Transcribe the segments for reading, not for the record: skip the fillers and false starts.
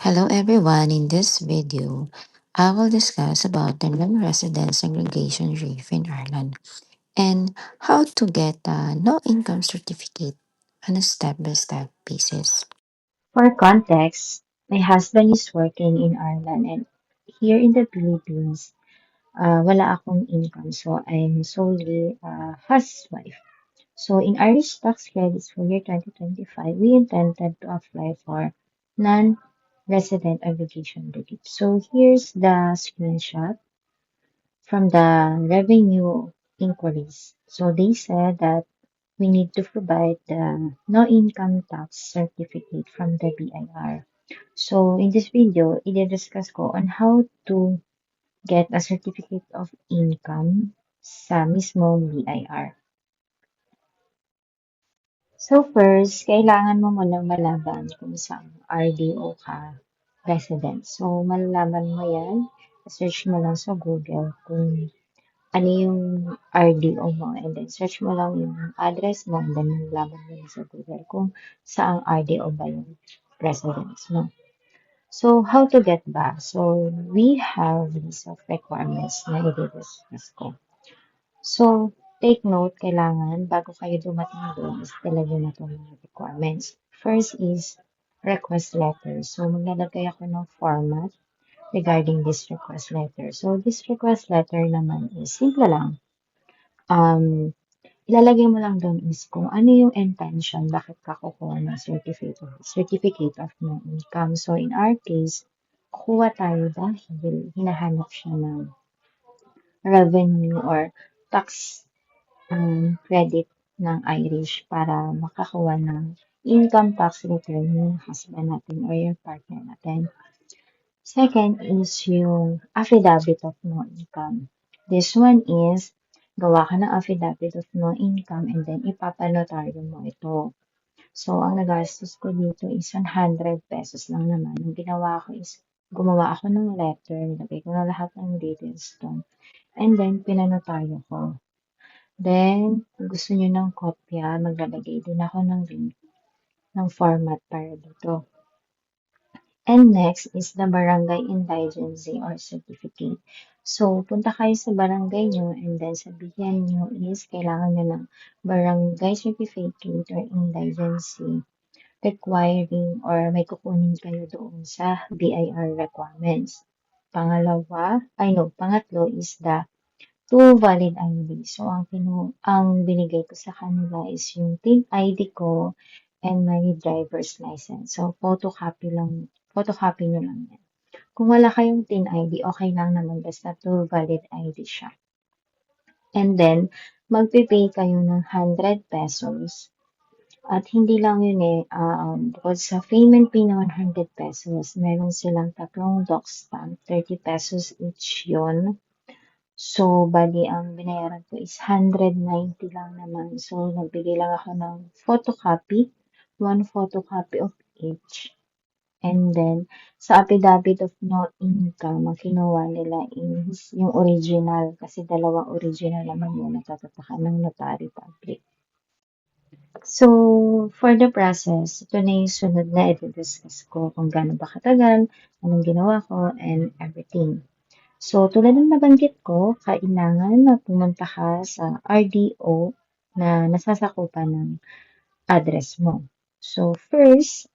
Hello everyone, in this video, I will discuss about the non-resident segregation rate in Ireland and how to get a no-income certificate on a step-by-step basis. For context, my husband is working in Ireland and here in the Philippines, wala akong income. So, I'm solely a housewife. So, in Irish tax credits for year 2025, we intended to apply for non-resident aggregation relief. So, here's the screenshot from the revenue inquiries. So, they said that we need to provide the no income tax certificate from the BIR. So in this video, i-discuss ko on how to get a certificate of income sa mismong BIR. So first, kailangan mo munang malaman kung saan RDO ka resident. So malalaman mo yan, search mo lang sa Google kung ano yung RDO mo and then search mo lang yung address mo and then malalaman mo lang sa Google kung saang RDO ba yung residence mo. So, how to get back? So, we have list of requirements na i-discuss ko. So, take note, kailangan bago kayo dumating doon is talaga na itong mga requirements. First is request letter. So, maglalagay ako ng format regarding this request letter. So, this request letter naman is simple lang. Ilalagay mo lang doon is kung ano yung intention, bakit ka kukuha ng certificate of no income. So, in our case, kukuha tayo dahil hinahanap siya ng revenue or tax credit ng Irish para makakuha ng income tax return yung husband natin or yung partner natin. Second is yung affidavit of no income. This one is gawa ka ng affidavit of no income and then ipapanotaryo mo ito. So, ang nagastos ko dito is 100 pesos lang naman. Ang ginawa ko is gumawa ako ng letter, nilagay ko na lahat ng details doon. And then, pinanotaryo ko. Then, kung gusto nyo ng kopya, maglalagay din ako ng link ng format para dito. And next is the barangay indigency or certificate. So, punta kayo sa barangay nyo and then sabihin nyo is kailangan nyo ng barangay certificate or indigency requiring or may kukunin kayo doon sa BIR requirements. Pangatlo is the two valid ID. So, ang binigay ko sa kanila is yung TIN ID ko and my driver's license. So, photocopy nyo lang yan. Kung wala kayong TIN ID, okay lang naman basta two valid ID siya. And then, magpipay kayo ng 100 pesos. At hindi lang yun bukod sa payment fee na 100 pesos, meron silang tatlong doc stamp, 30 pesos each yun. So, bali, ang binayaran ko is 190 lang naman. So, nagbigay lang ako ng photocopy, one photocopy of each. And then, sa affidavit of no income, ang kinuha nila is yung original kasi dalawang original naman yun natatapakan ng notary public. So, for the process, ito na yung sunod na i-discuss ko kung gaano ba katagal, anong ginawa ko, and everything. So, tulad ng nabanggit ko, kailangan na pumunta ka sa RDO na nasasakupan ng address mo. So, first,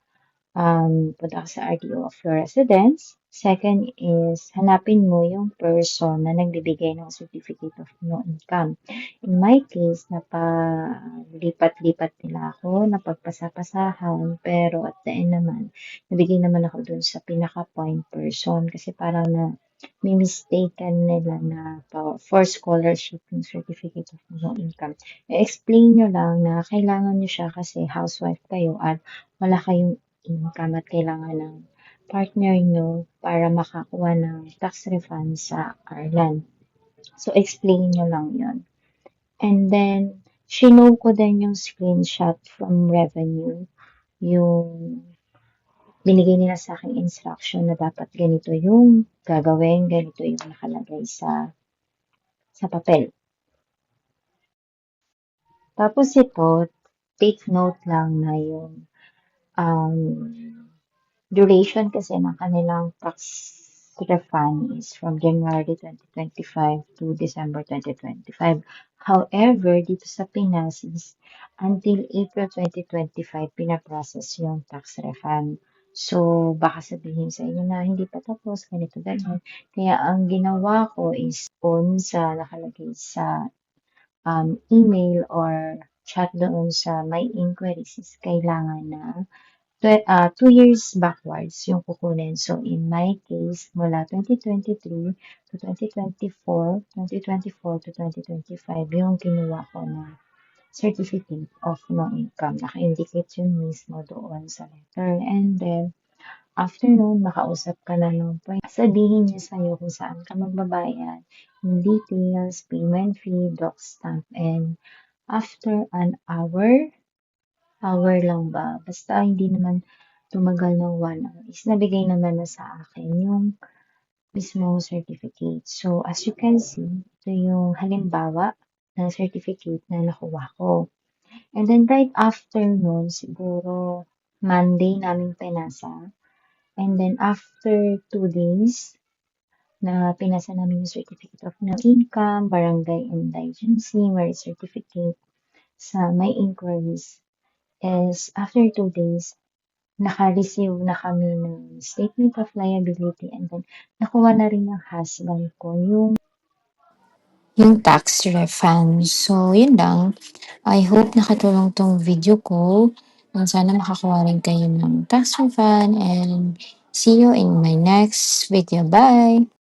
punta ka sa RDO of your residence. Second is, hanapin mo yung person na nagbibigay ng certificate of no income. In my case, napalipat-lipat nila ako, napagpasapasahan, pero at the end naman, nabigay naman ako dun sa pinaka-point person kasi parang na may mistaken nila na for scholarship yung certificate of no income. I-explain nyo lang na kailangan nyo siya kasi housewife kayo at wala kayong income at kailangan ng partner nyo para makakuha ng tax refund sa Ireland. So, explain nyo lang yon. And then, shinow ko din yung screenshot from revenue, yung binigay nila sa akin instruction na dapat ganito yung gagawin, ganito yung nakalagay sa papel. Tapos ito, take note lang na yung um, duration kasi ng kanilang tax refund is from January 2025 to December 2025. However, dito sa Pinas is until April 2025 pinaprocess yung tax refund. So, baka sabihin sa inyo na hindi pa tapos, ganito, ganun. Kaya ang ginawa ko is on sa nakalagay sa email or chat doon sa my inquiries is kailangan na 2 years backwards yung kukunin. So, in my case, mula 2023 to 2024, 2024 to 2025, yung kinuha ko na certificate of no income. Naka-indicate yun mismo doon sa letter. And then, after nun, makausap ka na nung point. Sabihin niya sa'yo kung saan ka magbabayad, yung details, payment fee, doc stamp, and after an hour lang ba? Basta hindi naman tumagal ng 1 hour is nabigay naman na sa akin yung mismong certificate. So, as you can see, ito yung halimbawa ng certificate na nakuha ko. And then right after nun, siguro Monday namin pinasa. And then after 2 days, na pinasa namin yung certificate of no income, barangay indigency, marriage certificate sa my inquiries is after 2 days, naka-receive na kami ng statement of liability and then nakuha na rin ng husband ko yung tax refund. So, yun lang. I hope nakatulong tong video ko. And sana makakuha rin kayo ng tax refund and see you in my next video. Bye!